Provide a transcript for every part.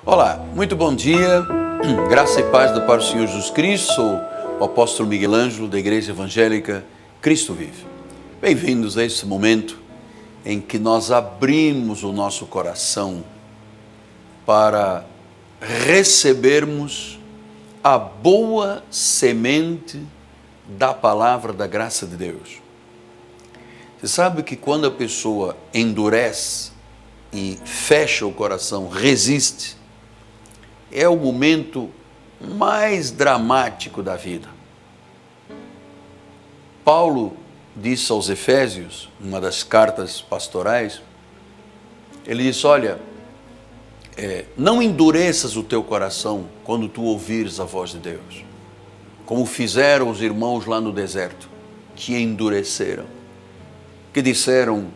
Olá, muito bom dia, graça e paz do Pai do Senhor Jesus Cristo, sou o apóstolo Miguel Ângelo da Igreja Evangélica Cristo Vive. Bem-vindos a esse momento em que nós abrimos o nosso coração para recebermos a boa semente da palavra da graça de Deus. Você sabe que quando a pessoa endurece e fecha o coração, resiste, é o momento mais dramático da vida. Paulo disse aos Efésios, numa das cartas pastorais, ele disse, olha, não endureças o teu coração quando tu ouvires a voz de Deus, como fizeram os irmãos lá no deserto, que endureceram, que disseram,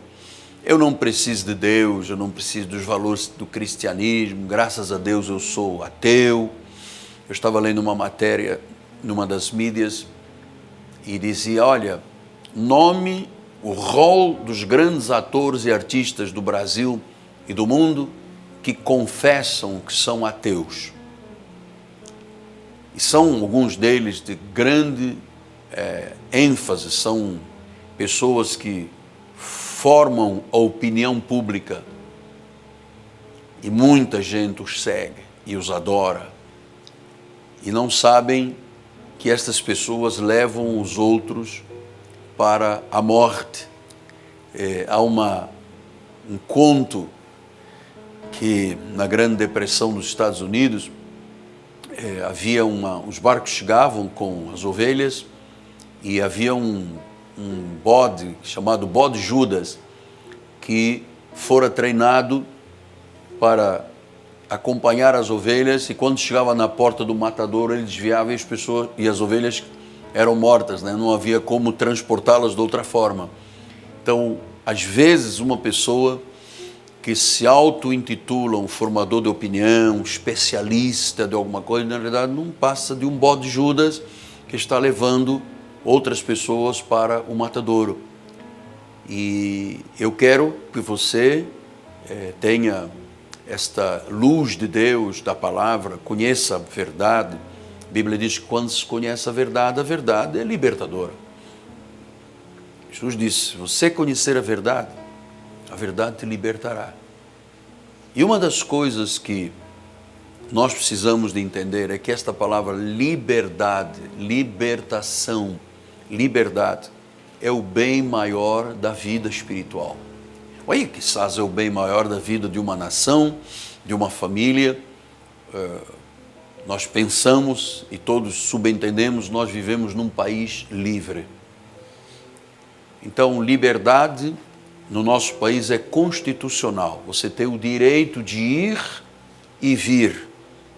eu não preciso de Deus, eu não preciso dos valores do cristianismo, graças a Deus eu sou ateu. Eu estava lendo uma matéria numa das mídias e dizia, olha, nome o rol dos grandes atores e artistas do Brasil e do mundo que confessam que são ateus. E são alguns deles de grande ênfase, são pessoas que formam a opinião pública e muita gente os segue e os adora e não sabem que estas pessoas levam os outros para a morte. Há um conto que na Grande Depressão dos Estados Unidos havia os barcos chegavam com as ovelhas e havia um bode chamado bode Judas, que fora treinado para acompanhar as ovelhas e quando chegava na porta do matadouro ele desviava e as ovelhas eram mortas, né? Não havia como transportá-las de outra forma. Então, às vezes uma pessoa que se auto-intitula um formador de opinião, especialista de alguma coisa, na verdade não passa de um bode Judas que está levando outras pessoas para o matadouro. E eu quero que você tenha esta luz de Deus, da palavra, conheça a verdade. A Bíblia diz que quando se conhece a verdade é libertadora. Jesus disse, se você conhecer a verdade te libertará. E uma das coisas que nós precisamos de entender é que esta palavra liberdade, libertação, liberdade é o bem maior da vida espiritual. Olha, quizás é o bem maior da vida de uma nação, de uma família. Nós pensamos e todos subentendemos, nós vivemos num país livre. Então, liberdade no nosso país é constitucional. Você tem o direito de ir e vir.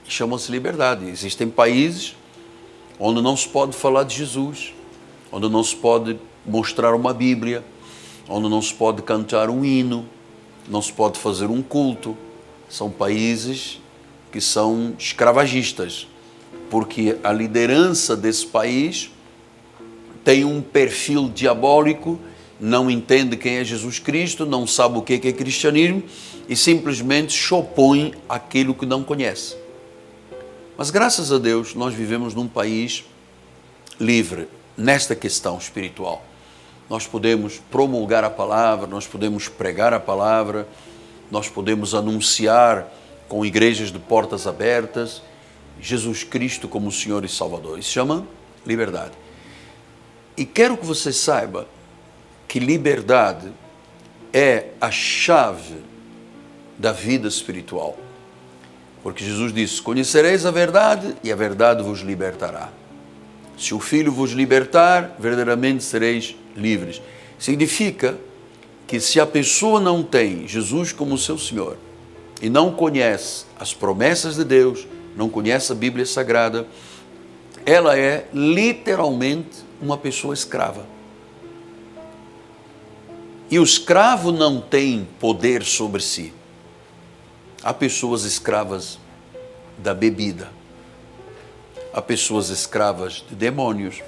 Chama-se liberdade. Existem países onde não se pode falar de Jesus, onde não se pode mostrar uma Bíblia, onde não se pode cantar um hino, não se pode fazer um culto. São países que são escravagistas, porque a liderança desse país tem um perfil diabólico, não entende quem é Jesus Cristo, não sabe o que é cristianismo e simplesmente se opõe àquilo que não conhece. Mas graças a Deus nós vivemos num país livre nesta questão espiritual. Nós podemos promulgar a palavra, nós podemos pregar a palavra, nós podemos anunciar com igrejas de portas abertas Jesus Cristo como Senhor e Salvador. Isso se chama liberdade. E quero que você saiba que liberdade é a chave da vida espiritual. Porque Jesus disse, conhecereis a verdade e a verdade vos libertará. Se o Filho vos libertar, verdadeiramente sereis livres. Significa que se a pessoa não tem Jesus como seu Senhor e não conhece as promessas de Deus, não conhece a Bíblia Sagrada, ela é literalmente uma pessoa escrava. E o escravo não tem poder sobre si. Há pessoas escravas da bebida, há pessoas escravas de demônios,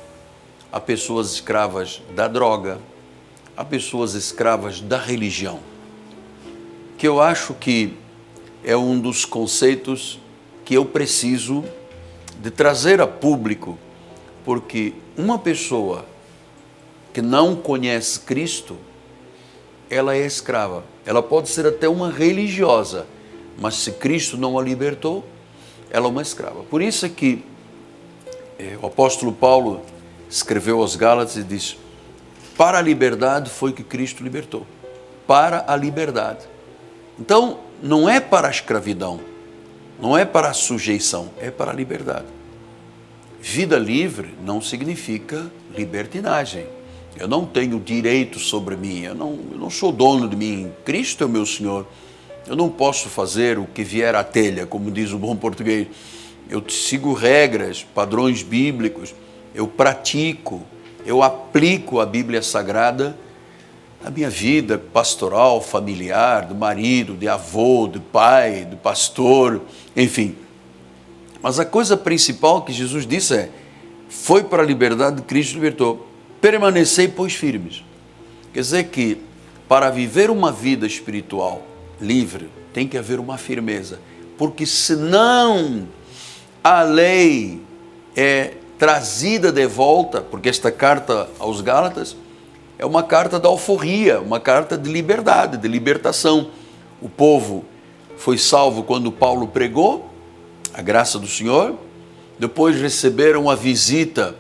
há pessoas escravas da droga, há pessoas escravas da religião. Que eu acho que é um dos conceitos que eu preciso de trazer a público, porque uma pessoa que não conhece Cristo, ela é escrava. Ela pode ser até uma religiosa, mas se Cristo não a libertou, ela é uma escrava. Por isso é que o apóstolo Paulo escreveu aos Gálatas e disse: para a liberdade foi que Cristo libertou. Para a liberdade. Então, não é para a escravidão, não é para a sujeição, é para a liberdade. Vida livre não significa libertinagem. Eu não tenho direito sobre mim, eu não sou dono de mim. Cristo é o meu Senhor. Eu não posso fazer o que vier à telha, como diz o bom português. Eu sigo regras, padrões bíblicos, eu pratico, eu aplico a Bíblia Sagrada à minha vida pastoral, familiar, de marido, de avô, de pai, de pastor, enfim. Mas a coisa principal que Jesus disse é: foi para a liberdade que Cristo libertou. Permanecei, pois, firmes. Quer dizer que para viver uma vida espiritual livre, tem que haver uma firmeza. Porque senão a lei é trazida de volta, porque esta carta aos Gálatas é uma carta da alforria, uma carta de liberdade, de libertação. O povo foi salvo quando Paulo pregou a graça do Senhor, depois receberam a visita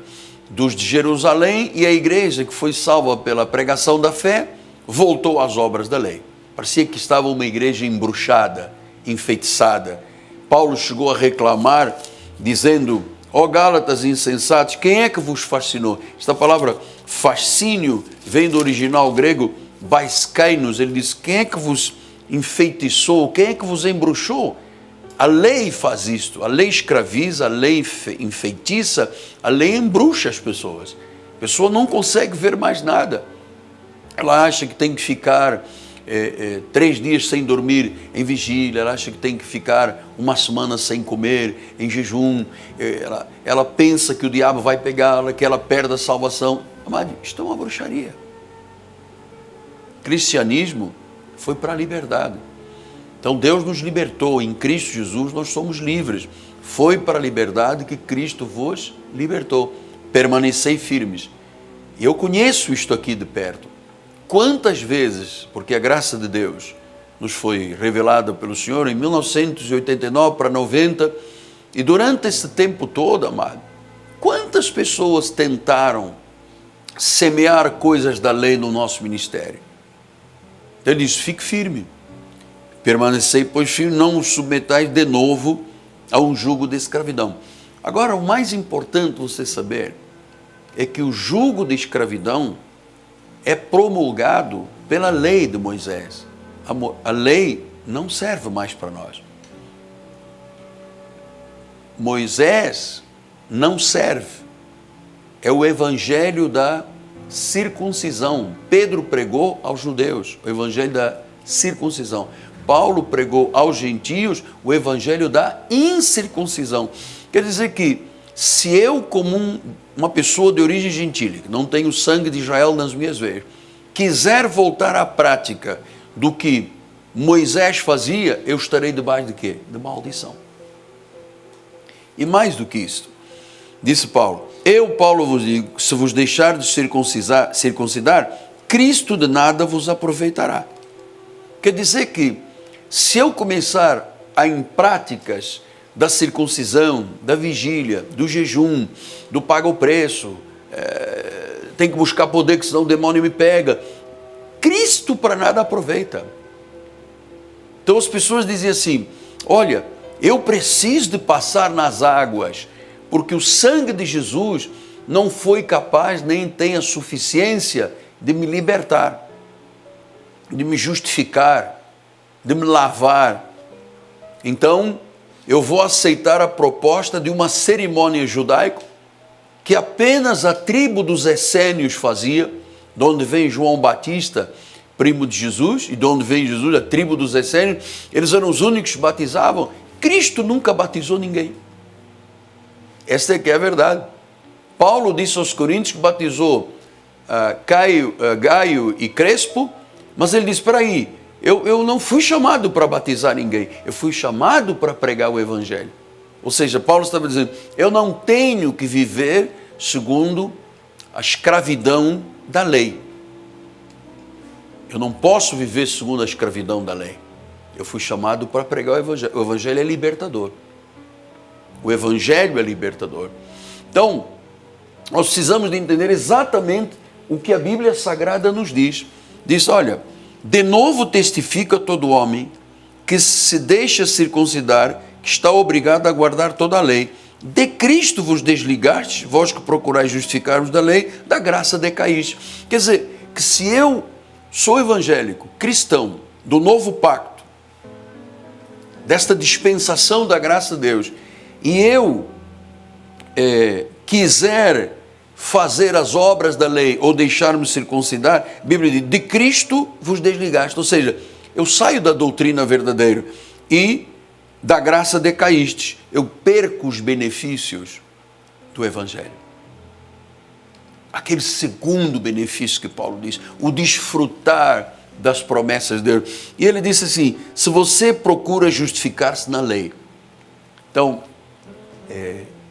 dos de Jerusalém e a igreja que foi salva pela pregação da fé voltou às obras da lei. Parecia que estava uma igreja embruxada, enfeitiçada. Paulo chegou a reclamar, dizendo: ó Gálatas insensatos, quem é que vos fascinou? Esta palavra fascínio vem do original grego baiskainos. Ele diz: quem é que vos enfeitiçou? Quem é que vos embruxou? A lei faz isto, a lei escraviza, a lei enfeitiça, a lei embruxa as pessoas. A pessoa não consegue ver mais nada. Ela acha que tem que ficar 3 dias sem dormir em vigília, ela acha que tem que ficar uma semana sem comer, em jejum, ela pensa que o diabo vai pegá-la, que ela perde a salvação. Amado, isto é uma bruxaria. Cristianismo foi para a liberdade. Então Deus nos libertou, em Cristo Jesus nós somos livres. Foi para a liberdade que Cristo vos libertou. Permanecei firmes. E eu conheço isto aqui de perto. Quantas vezes, porque a graça de Deus nos foi revelada pelo Senhor em 1989 para 90, e durante esse tempo todo, amado, quantas pessoas tentaram semear coisas da lei no nosso ministério? Ele diz: fique firme. Permanecei, pois, firme, não os submetais de novo a um jugo de escravidão. Agora, o mais importante você saber é que o jugo de escravidão é promulgado pela lei de Moisés. A lei não serve mais para nós. Moisés não serve. É o evangelho da circuncisão. Pedro pregou aos judeus o evangelho da circuncisão. Paulo pregou aos gentios o evangelho da incircuncisão. Quer dizer que se eu, como uma pessoa de origem gentílica, não tenho sangue de Israel nas minhas veias, quiser voltar à prática do que Moisés fazia, eu estarei debaixo de quê? De maldição. E mais do que isto, disse Paulo: eu, Paulo, vos digo, se vos deixar de circuncidar, Cristo de nada vos aproveitará. Quer dizer que se eu começar em práticas da circuncisão, da vigília, do jejum, do paga o preço, tem que buscar poder que senão o demônio me pega, Cristo para nada aproveita. Então as pessoas dizem assim: olha, eu preciso de passar nas águas, porque o sangue de Jesus não foi capaz, nem tem a suficiência de me libertar, de me justificar, de me lavar. Então, eu vou aceitar a proposta de uma cerimônia judaica que apenas a tribo dos essênios fazia, de onde vem João Batista, primo de Jesus, e de onde vem Jesus, a tribo dos essênios. Eles eram os únicos que batizavam. Cristo nunca batizou ninguém. Esta é que é a verdade. Paulo disse aos Coríntios que batizou Gaio e Crespo, mas ele disse: espera aí, Eu não fui chamado para batizar ninguém, eu fui chamado para pregar o Evangelho. Ou seja, Paulo estava dizendo, eu não tenho que viver segundo a escravidão da lei. Eu não posso viver segundo a escravidão da lei. Eu fui chamado para pregar o Evangelho. O Evangelho é libertador. O Evangelho é libertador. Então, nós precisamos de entender exatamente o que a Bíblia Sagrada nos diz. Diz, olha, de novo testifica todo homem que se deixa circuncidar, que está obrigado a guardar toda a lei. De Cristo vos desligastes, vós que procurais justificar-vos da lei, da graça decaíste. Quer dizer, que se eu sou evangélico, cristão, do novo pacto, desta dispensação da graça de Deus, e eu quiser fazer as obras da lei ou deixar-me circuncidar, a Bíblia diz, de Cristo vos desligaste. Ou seja, eu saio da doutrina verdadeira e da graça decaíste. Eu perco os benefícios do Evangelho. Aquele segundo benefício que Paulo diz, o desfrutar das promessas de Deus. E ele disse assim, se você procura justificar-se na lei, então,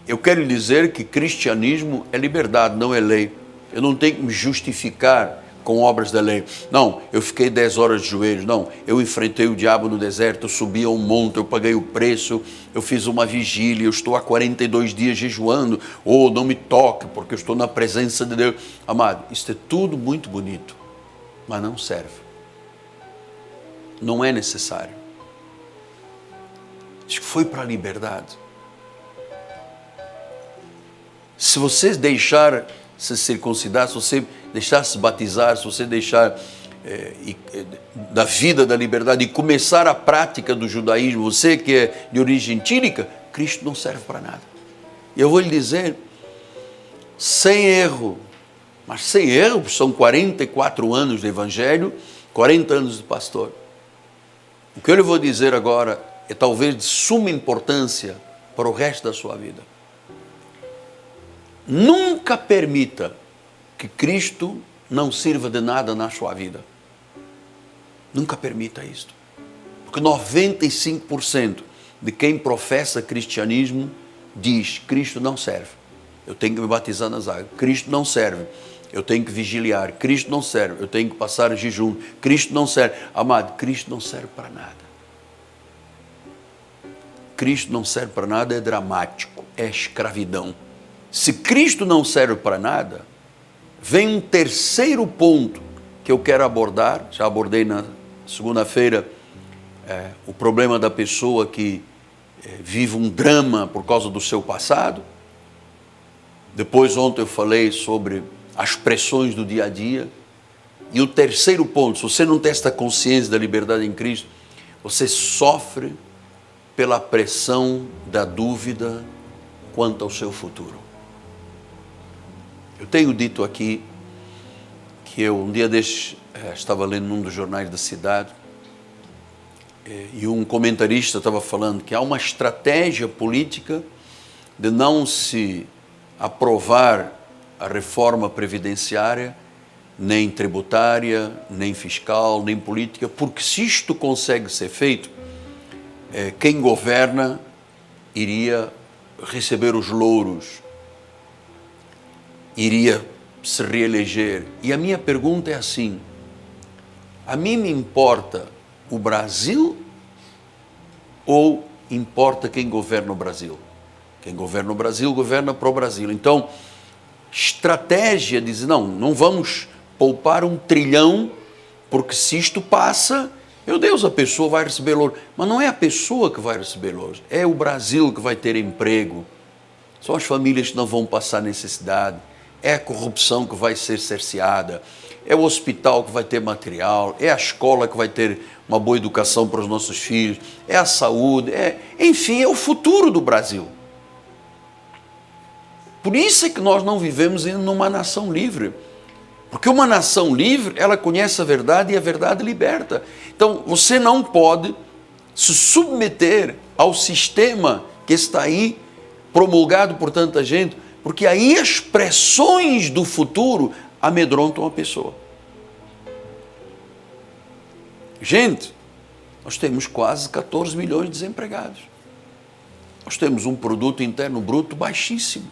eu quero lhe dizer que cristianismo é liberdade, não é lei. Eu não tenho que me justificar com obras da lei. Não, eu fiquei 10 horas de joelhos. Não, eu enfrentei o diabo no deserto, eu subi a um monte, eu paguei o preço, eu fiz uma vigília, eu estou há 42 dias jejuando. Oh, não me toque, porque eu estou na presença de Deus. Amado, isso é tudo muito bonito, mas não serve. Não é necessário. Isso foi para a liberdade. Se você deixar se circuncidar, se você deixar se batizar, se você deixar da vida da liberdade e começar a prática do judaísmo, você que é de origem gentílica, Cristo não serve para nada. E eu vou lhe dizer, sem erro, mas sem erro, são 44 anos de evangelho, 40 anos de pastor. O que eu lhe vou dizer agora é talvez de suma importância para o resto da sua vida. Nunca permita que Cristo não sirva de nada na sua vida. Nunca permita isto. Porque 95% de quem professa cristianismo diz, Cristo não serve. Eu tenho que me batizar nas águas. Cristo não serve. Eu tenho que vigiliar. Cristo não serve. Eu tenho que passar jejum. Cristo não serve. Amado, Cristo não serve para nada. Cristo não serve para nada, é dramático, é escravidão. Se Cristo não serve para nada, vem um terceiro ponto que eu quero abordar, já abordei na segunda-feira, o problema da pessoa que vive um drama por causa do seu passado. Depois ontem eu falei sobre as pressões do dia a dia. E o terceiro ponto, se você não tem esta consciência da liberdade em Cristo, você sofre pela pressão da dúvida quanto ao seu futuro. Eu tenho dito aqui que eu um dia desses estava lendo num dos jornais da cidade e um comentarista estava falando que há uma estratégia política de não se aprovar a reforma previdenciária, nem tributária, nem fiscal, nem política, porque se isto consegue ser feito, quem governa iria receber os louros, iria se reeleger. E a minha pergunta é assim, a mim me importa o Brasil ou importa quem governa o Brasil? Quem governa o Brasil, governa para o Brasil. Então, estratégia diz, não vamos poupar 1 trilhão, porque se isto passa, meu Deus, a pessoa vai receber louros. Mas não é a pessoa que vai receber louros, é o Brasil que vai ter emprego, são as famílias que não vão passar necessidade, é a corrupção que vai ser cerceada, é o hospital que vai ter material, é a escola que vai ter uma boa educação para os nossos filhos, é a saúde, enfim, é o futuro do Brasil. Por isso é que nós não vivemos em uma nação livre. Porque uma nação livre, ela conhece a verdade e a verdade liberta. Então, você não pode se submeter ao sistema que está aí, promulgado por tanta gente, porque aí as pressões do futuro amedrontam a pessoa. Gente, nós temos quase 14 milhões de desempregados. Nós temos um produto interno bruto baixíssimo.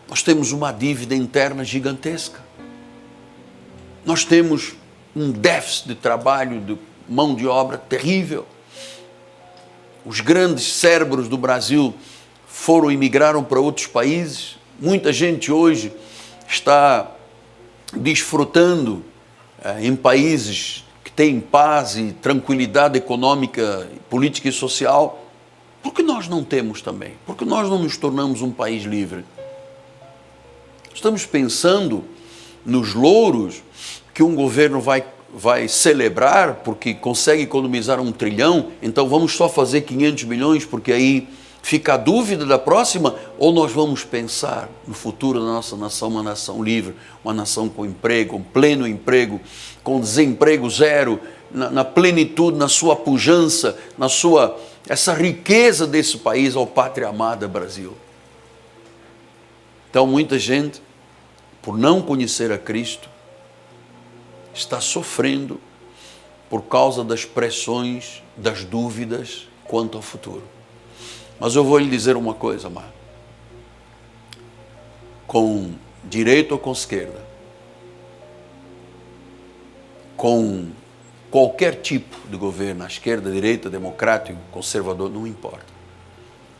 Nós temos uma dívida interna gigantesca. Nós temos um déficit de trabalho, de mão de obra terrível. Os grandes cérebros do Brasil emigraram para outros países. Muita gente hoje está desfrutando em países que têm paz e tranquilidade econômica, política e social. Por que nós não temos também? Por que nós não nos tornamos um país livre? Estamos pensando nos louros que um governo vai celebrar porque consegue economizar 1 trilhão, então vamos só fazer 500 milhões porque aí fica a dúvida da próxima, ou nós vamos pensar no futuro da nossa nação, uma nação livre, uma nação com emprego, com pleno emprego, com desemprego zero, na plenitude, na sua pujança, essa riqueza desse país, ó pátria amada Brasil. Então muita gente, por não conhecer a Cristo, está sofrendo por causa das pressões, das dúvidas quanto ao futuro. Mas eu vou lhe dizer uma coisa, amado. Com direita ou com esquerda, com qualquer tipo de governo, à esquerda, à direita, democrático, conservador, não importa.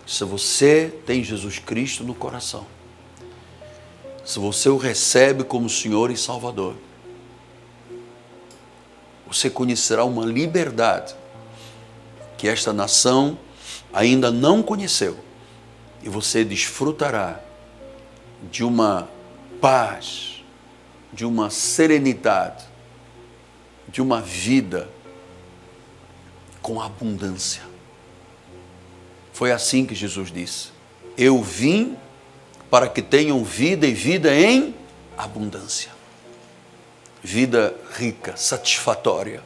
Se você tem Jesus Cristo no coração, se você o recebe como Senhor e Salvador, você conhecerá uma liberdade que esta nação ainda não conheceu, e você desfrutará de uma paz, de uma serenidade, de uma vida com abundância. Foi assim que Jesus disse: eu vim para que tenham vida e vida em abundância. Vida rica, satisfatória,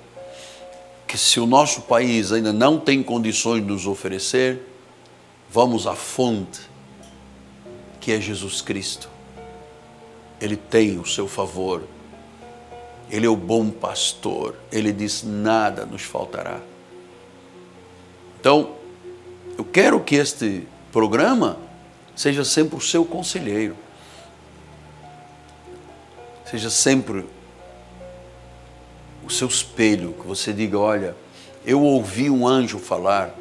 que se o nosso país ainda não tem condições de nos oferecer, vamos à fonte, que é Jesus Cristo. Ele tem o seu favor, Ele é o bom pastor, Ele diz: nada nos faltará. Então, eu quero que este programa seja sempre o seu conselheiro, seja sempre o seu espelho, que você diga: olha, eu ouvi um anjo falar.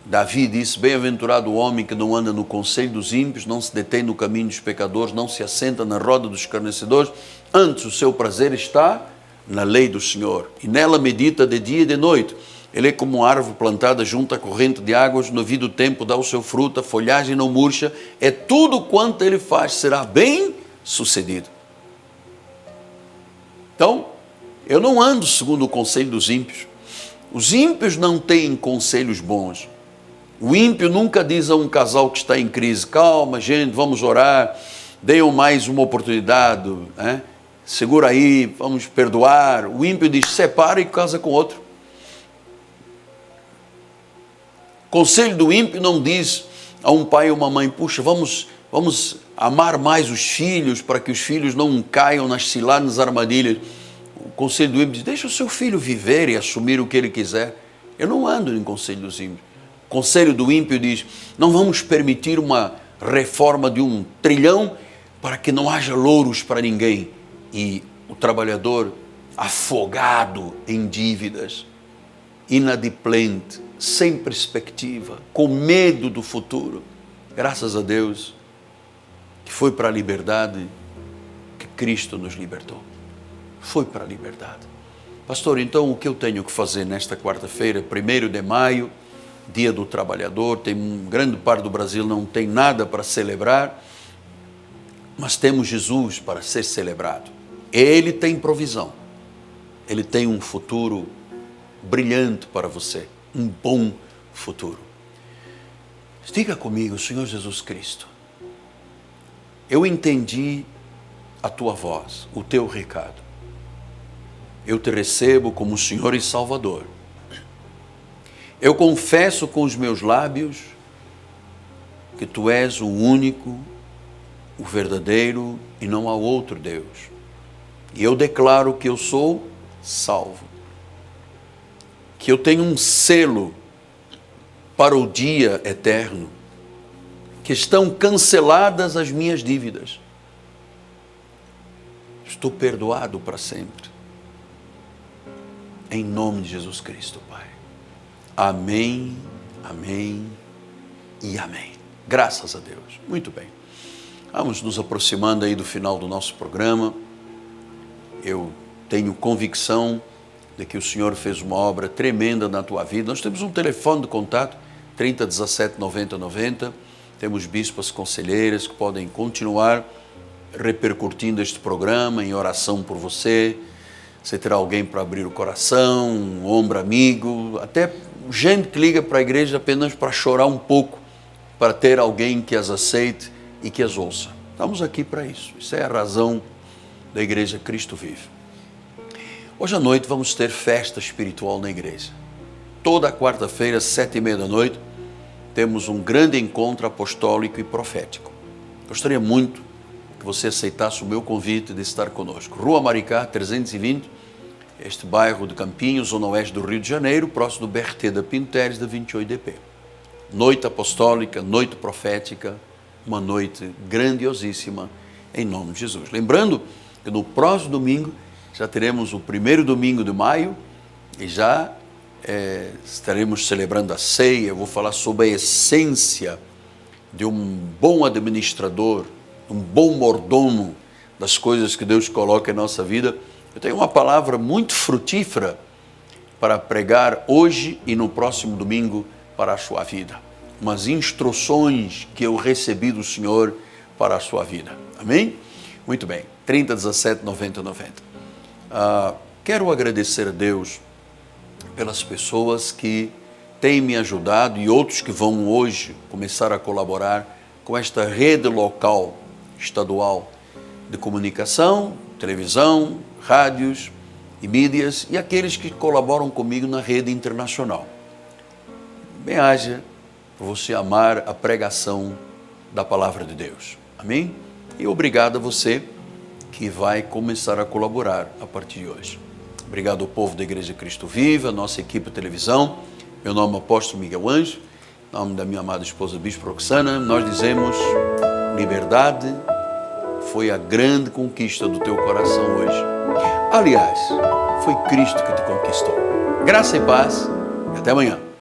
Davi disse: bem-aventurado o homem que não anda no conselho dos ímpios, não se detém no caminho dos pecadores, não se assenta na roda dos escarnecedores, antes o seu prazer está na lei do Senhor, e nela medita de dia e de noite. Ele é como uma árvore plantada junto à corrente de águas, no devido tempo dá o seu fruto, a folhagem não murcha, é tudo quanto ele faz será bem sucedido. Então, eu não ando segundo o conselho dos ímpios. Os ímpios não têm conselhos bons. O ímpio nunca diz a um casal que está em crise: calma, gente, vamos orar, deem mais uma oportunidade, né? Segura aí, vamos perdoar. O ímpio diz: separa e casa com outro. O conselho do ímpio não diz a um pai ou uma mãe: puxa, vamos amar mais os filhos para que os filhos não caiam nas ciladas, nas armadilhas. O conselho do ímpio diz: deixa o seu filho viver e assumir o que ele quiser. Eu não ando em conselho dos ímpios. O conselho do ímpio diz: não vamos permitir uma reforma de 1 trilhão para que não haja louros para ninguém. E o trabalhador afogado em dívidas, inadimplente, sem perspectiva, com medo do futuro. Graças a Deus que foi para a liberdade que Cristo nos libertou. Foi para a liberdade. Pastor, então o que eu tenho que fazer nesta quarta-feira, 1º de maio, dia do trabalhador? Tem grande parte do Brasil não tem nada para celebrar, mas temos Jesus para ser celebrado. Ele tem provisão, Ele tem um futuro brilhante para você, um bom futuro. Diga comigo: Senhor Jesus Cristo, eu entendi a Tua voz, o Teu recado. Eu Te recebo como Senhor e Salvador. Eu confesso com os meus lábios que Tu és o único, o verdadeiro, e não há outro Deus. E eu declaro que eu sou salvo. Que eu tenho um selo para o dia eterno, que estão canceladas as minhas dívidas. Estou perdoado para sempre. Em nome de Jesus Cristo, Pai. Amém, amém e amém. Graças a Deus. Muito bem. Vamos nos aproximando aí do final do nosso programa. Eu tenho convicção de que o Senhor fez uma obra tremenda na tua vida. Nós temos um telefone de contato, 30 17 90 90. Temos bispas conselheiras que podem continuar repercutindo este programa em oração por você. Você terá alguém para abrir o coração, um ombro amigo, até gente que liga para a igreja apenas para chorar um pouco, para ter alguém que as aceite e que as ouça. Estamos aqui para isso. Isso é a razão da Igreja Cristo Vive. Hoje à noite vamos ter festa espiritual na igreja. Toda quarta-feira, 7h30 da noite, temos um grande encontro apostólico e profético. Gostaria muito que você aceitasse o meu convite de estar conosco. Rua Maricá, 320, este bairro de Campinhos, zona oeste do Rio de Janeiro, próximo do BRT da Pinto Teres, da 28DP. Noite apostólica, noite profética, uma noite grandiosíssima, em nome de Jesus. Lembrando que no próximo domingo já teremos o primeiro domingo de maio e já estaremos celebrando a ceia. Eu vou falar sobre a essência de um bom administrador, um bom mordomo das coisas que Deus coloca em nossa vida. Eu tenho uma palavra muito frutífera para pregar hoje e no próximo domingo para a sua vida. Umas instruções que eu recebi do Senhor para a sua vida. Amém? Muito bem. 30 17 90 90. Quero agradecer a Deus pelas pessoas que têm me ajudado e outros que vão hoje começar a colaborar com esta rede local, estadual de comunicação, televisão, rádios e mídias e aqueles que colaboram comigo na rede internacional. Bem-haja por você amar a pregação da palavra de Deus. Amém? E obrigado a você que vai começar a colaborar a partir de hoje. Obrigado ao povo da Igreja Cristo Vive, a nossa equipe de televisão. Meu nome é Apóstolo Miguel Anjo, em nome da minha amada esposa Bispo Roxana. Nós dizemos, liberdade foi a grande conquista do teu coração hoje. Aliás, foi Cristo que te conquistou. Graça e paz e até amanhã.